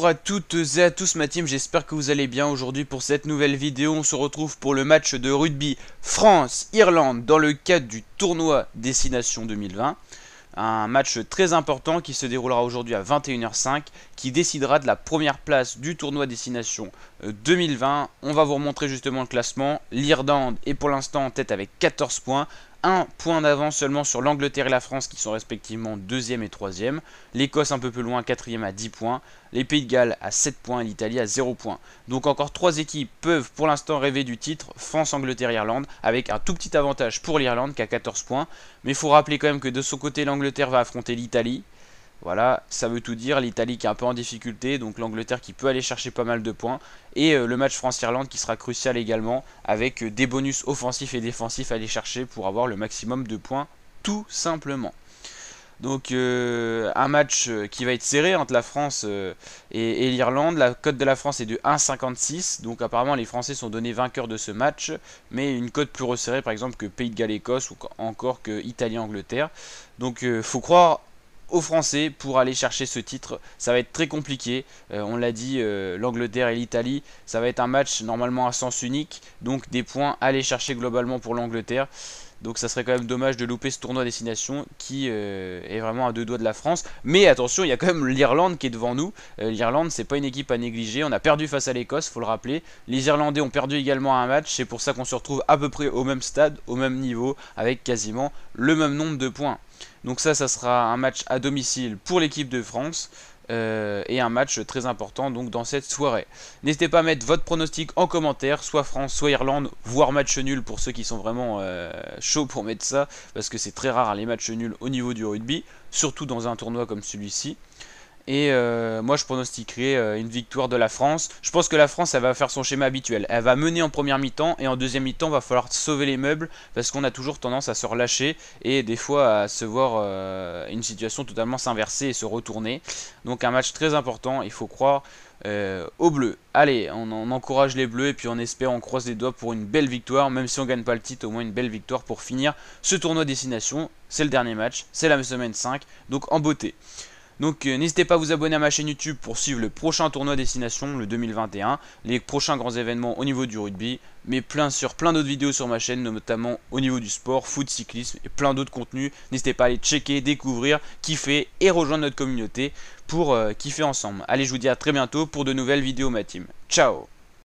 Bonjour à toutes et à tous ma team, j'espère que vous allez bien. Aujourd'hui pour cette nouvelle vidéo, on se retrouve pour le match de rugby France-Irlande dans le cadre du tournoi Destination 2020. Un match très important qui se déroulera aujourd'hui à 21h05, qui décidera de la première place du tournoi Destination 2020. On va vous remontrer justement le classement. L'Irlande est pour l'instant en tête avec 14 points. Un point d'avance seulement sur l'Angleterre et la France qui sont respectivement 2e et 3e. L'Écosse un peu plus loin, 4e à 10 points. Les Pays de Galles à 7 points et l'Italie à 0 points. Donc encore 3 équipes peuvent pour l'instant rêver du titre France, Angleterre, Irlande, avec un tout petit avantage pour l'Irlande qui a 14 points. Mais il faut rappeler quand même que de son côté l'Angleterre va affronter l'Italie. Voilà, ça veut tout dire, l'Italie qui est un peu en difficulté, donc l'Angleterre qui peut aller chercher pas mal de points, et le match France-Irlande qui sera crucial également, avec des bonus offensifs et défensifs à aller chercher pour avoir le maximum de points, tout simplement. Donc un match qui va être serré entre la France et l'Irlande. La cote de la France est de 1,56, donc apparemment les Français sont donnés vainqueurs de ce match, mais une cote plus resserrée par exemple que Pays de Galles-Écosse ou encore que Italie-Angleterre. Donc faut croire aux Français pour aller chercher ce titre. Ça va être très compliqué, on l'a dit, l'Angleterre et l'Italie, ça va être un match normalement à sens unique, donc des points à aller chercher globalement pour l'Angleterre. Donc ça serait quand même dommage de louper ce tournoi à destination qui est vraiment à deux doigts de la France. Mais attention, il y a quand même l'Irlande qui est devant nous. L'Irlande, c'est pas une équipe à négliger. On a perdu face à l'Écosse, faut le rappeler. Les Irlandais ont perdu également un match. C'est pour ça qu'on se retrouve à peu près au même stade, au même niveau, avec quasiment le même nombre de points. Donc ça sera un match à domicile pour l'équipe de France. Et un match très important donc dans cette soirée. N'hésitez pas à mettre votre pronostic en commentaire, soit France, soit Irlande, voire match nul pour ceux qui sont vraiment chauds pour mettre ça, parce que c'est très rare les matchs nuls au niveau du rugby, surtout dans un tournoi comme celui-ci. Et moi je pronostiquerai une victoire de la France. Je pense que la France elle va faire son schéma habituel. Elle va mener en première mi-temps et en deuxième mi-temps va falloir sauver les meubles parce qu'on a toujours tendance à se relâcher et des fois à se voir une situation totalement s'inverser et se retourner. Donc un match très important, il faut croire aux Bleus. Allez, on encourage les Bleus et puis on espère, on croise les doigts pour une belle victoire. Même si on gagne pas le titre, au moins une belle victoire pour finir ce tournoi destination. C'est le dernier match, c'est la semaine 5, donc en beauté. Donc n'hésitez pas à vous abonner à ma chaîne YouTube pour suivre le prochain tournoi destination, le 2021, les prochains grands événements au niveau du rugby, mais plein d'autres vidéos sur ma chaîne, notamment au niveau du sport, foot, cyclisme et plein d'autres contenus. N'hésitez pas à aller checker, découvrir, kiffer et rejoindre notre communauté pour kiffer ensemble. Allez, je vous dis à très bientôt pour de nouvelles vidéos ma team. Ciao!